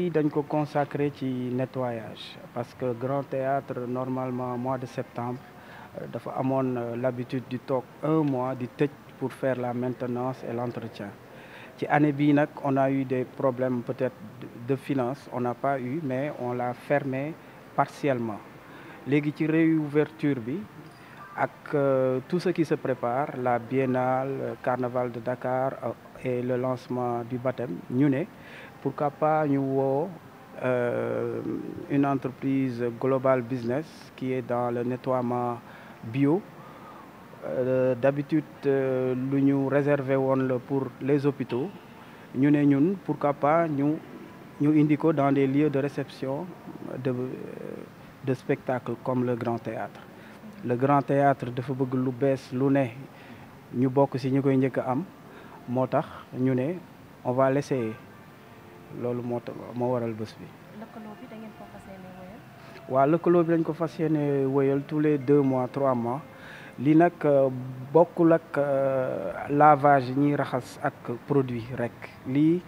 bi dañ ko consacré ci nettoyage parce que Grand Théâtre normalement mois de septembre dafa amoon l'habitude di toog 1 mois di tëj pour faire la maintenance et l'entretien. Ci année bii nag on a eu des problèmes peut-être de finance, on n'a pas eu, mais on l'a fermé partiellement. Léegi ci réouverture bi ak tout ce qui se prépare, la biennale, carnaval de Dakar et le lancement du baptême, ñu ne pourquoi pas ñu woo une entreprise Global Business qui est dans le nettoiement bio. D'habitude lu ñu réservé woon la pour les hôpitaux ñu ne ñun pourquoi pas ñu indi ko dans des lieux de réception de spectacle comme le Grand Théâtre. Le Grand Théâtre dafa bëgg lu bees lu ne ñu bokk ci ñu koy njëkk a am moo tax ñu ne on va l'essayer loolu moo waral bés bi. lëkkaloo bi da ngeen ko fas yéene wëyal. waaw lëkkaloo bi dañ ko fas yéene wëyal tous les 2 mois 3 mois. lii nag bokkul ak lavage yi ñuy raxas ak produit rek lii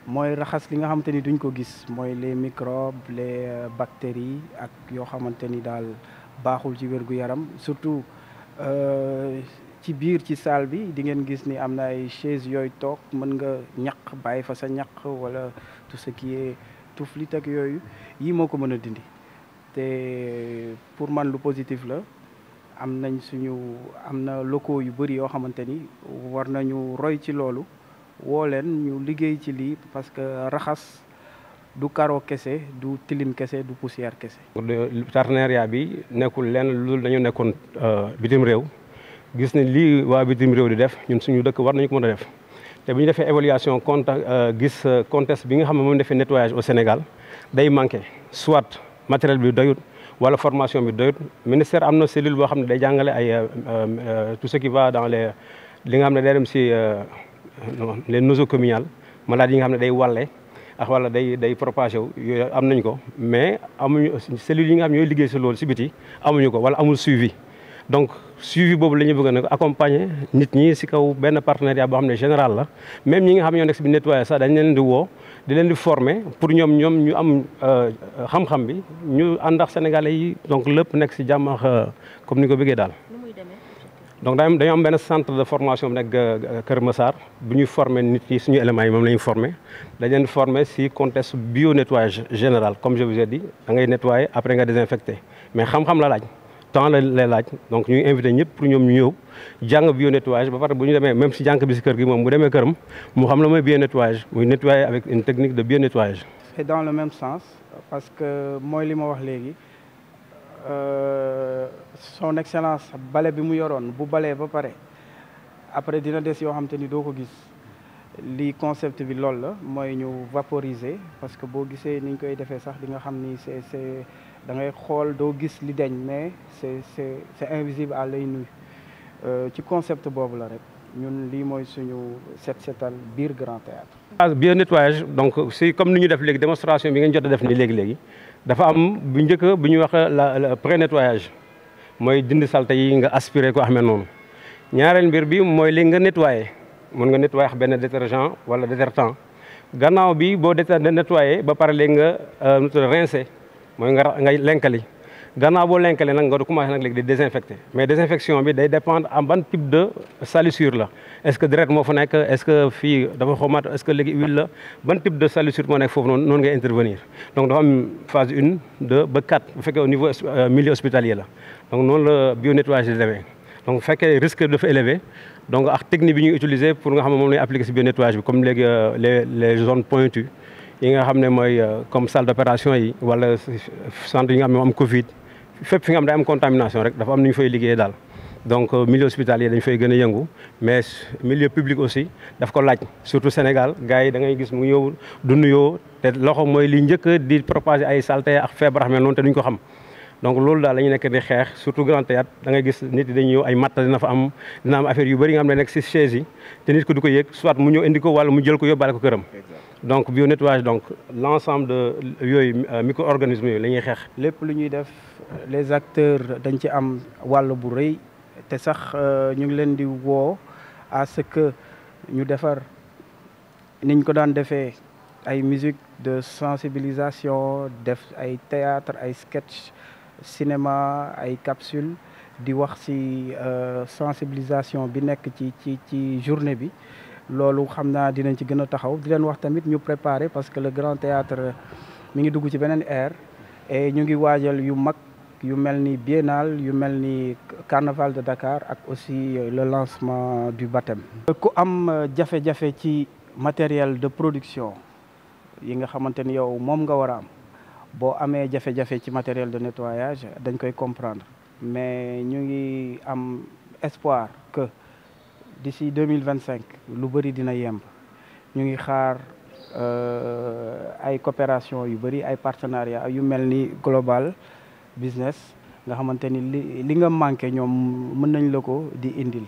mooy raxas li nga xamante ni duñ ko gis mooy les microbes les bactéries ak yoo xamante ni daal baaxul ci wér-gu-yaram surtout ci biir ci salle bi di ngeen gis ni am na ay chaises yooyu toog mën nga ñaq bàyyi fa sa ñaq wala tout ce qui est tuflit ak yooyu yii moo ko mën a dindi te pour man lu positif la. am na locaux yu bëri yoo xamante ni war nañu roy ci loolu woo leen ñu liggéey ci lii parce que raxas du karo kese du tilim kese du poussière kese. partenariat bi nekkul lenn lu dañu nekkoon bitim réew gis ne lii waa bitim réew di def ñun suñu dëkk war nañu ko mën a def te bu ñu defee évaluation gis contexte bi nga xam ne moom defee nettoyage au Sénégal day manqué soit matériel bi doyut. wala formation bi doyut ministère am na cellule boo xam ne day jàngale ay tout ce qui va dans li nga xam ne day dem si les nosocomiales maladies yi nga xam ne day wàlle ak wala day propagé wu yooyu am nañ ko mais amuñu cellules yi nga xam ne ñooy liggéey si loolu si biti amuñu ko wala amul suivi donc suivi boobu la ñu bëgg nag accompagner nit ñi si kaw benn partenariat boo xam ne général la même ñi nga xam ne ñoo nekk si bi nettoyé sax dañ leen di woo di leen di former pour ñoom ñu am xam-xam bi ñu ànd ak sénégalais yi donc lépp nekk si jàmm ak comme ni ko bëggee daal. donc dañoo am benn centre de formation bu nekk Kër Massar bu ñuy former nit yi suñu éléments yi moom la ñuy former dañ leen former si contexte bio nettoyage général comme je vous ai dit da ngay nettoyer après nga désinfecter mais xam-xam la laaj. temps la lay laaj donc ñuy invité ñëpp pour ñoom ñu ñëw jàng bio nettoyage ba pare bu ñu demee même si jànk bi si kër gi moom bu demee këram mu xam la mooy bio nettoyage muy nettoyer avec une technique de bio nettoyage. c'est dans le même sens parce que mooy li ma wax léegi son excellence bale bi mu yoroon bu balee ba pare après dina des yoo xam te ni doo ko gis li concept bi loolu la mooy ñu vaporiser parce que boo gisee ni ñu koy defee sax di nga xam ni c'est da ngay xool doo gis li deñ mais c'est invisible à l'œil nu ci concept boobu la rek ñun lii mooy suñu setal biir Grand Théâtre. bio nettoyage donc si comme ni ñu def léegi démonstration bi ngeen jot a def ni léegi dafa am bu njëkk bu ñuy wax la pré nettoyage mooy dindi salte yi nga aspiré ko xamee noonu ñaareel mbir bi mooy léegi nga nettoyé mën nga nettoyé ak benn détergent wala détergent gannaaw bi boo nettoyé ba pare léegi nga rincé mooy nga lenkali gannaaw boo lenkale nag nga commencé nag léegi di désinfecter mais désinfection bi day dépendre en ban type de salissure la est-ce que deret moo fa nekk est-ce que fii dafa xomaat est-ce que léegi huile la ban type de salissure moo nekk foofu noonu ngay intervenir donc dafa am phase 1 2 ba 4 bu fekkee au niveau milieu hospitalier la donc noonu la bio nettoyage di demee donc bu fekkee risque dafa élevé donc ak technique bi ñuy utiliser pour nga xam ne moom la ñuy appliquer si bio nettoyage bi comme léegi les zones pointues yi nga xam ne mooy comme salle d'opération yi wala centre yi nga xam ne am Covid fépp fi nga xam ne day am contamination rek dafa am nu ñu fay liggéeyee daal donc milieu hospitalier dañ fay gën a yëngu mais milieu public aussi daf ko laaj surtout Sénégal gars yi da ngay gis mu ñëw du nuyoo te loxo mooy li njëkk di propager ay saleté ak feebar xam ne noonu te duñ ko xam donc loolu daal la ñu nekk di xeex surtout Grand Théâtre da ngay gis nit yi dañuy ñëw ay matt dina fa am dina am affaire yu bëri nga xam ne nekk si chaise yi te nit ko du ko yëg soit mu ñëw indi ko wala mu jël ko yóbbaale ko këram donc bio nettoyage donc l'ensemble de yooyu micro-organismes yooyu la ñuy xeex. lépp lu ñuy def les acteurs dañ ci am wàll bu rëy te sax ñu ngi leen di woo à ce que ñu defar niñ ko daan defee ay musique de sensibilisation def ay théâtre ay sketch cinéma ay capsule di wax ci sensibilisation bi nekk ci journée bi loolu xam naa dinañ ci gën a taxaw di leen wax tamit ñu préparer parce que le Grand Théâtre mi ngi dugg ci beneen ère et ñu ngi waajal yu mag yu mel ni biennale yu mel ni carnaval de Dakar ak aussi le lancement du baptême. ku am jafe-jafe ci matériel de production yi nga xamante ni yow moom nga war a am boo amee jafe-jafe ci matériel de nettoyage dañ koy comprendre mais ñu ngi am espoir que d'ici 2025 lu bëri dina yemb ñu ngi xaar ay coopération yu bëri ay partenariat yu mel ni global business nga xamante ni li nga manqué ñoom mën nañ la ko di indil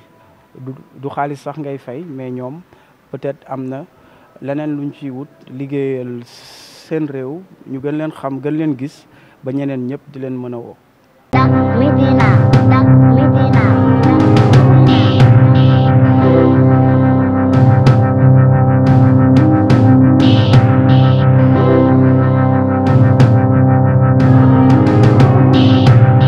du xaalis sax ngay fay mais ñoom peut-être am na leneen luñ ciy wut liggéeyal seen réew ñu gën leen xam gën leen gis ba ñeneen ñëpp di leen mën a woo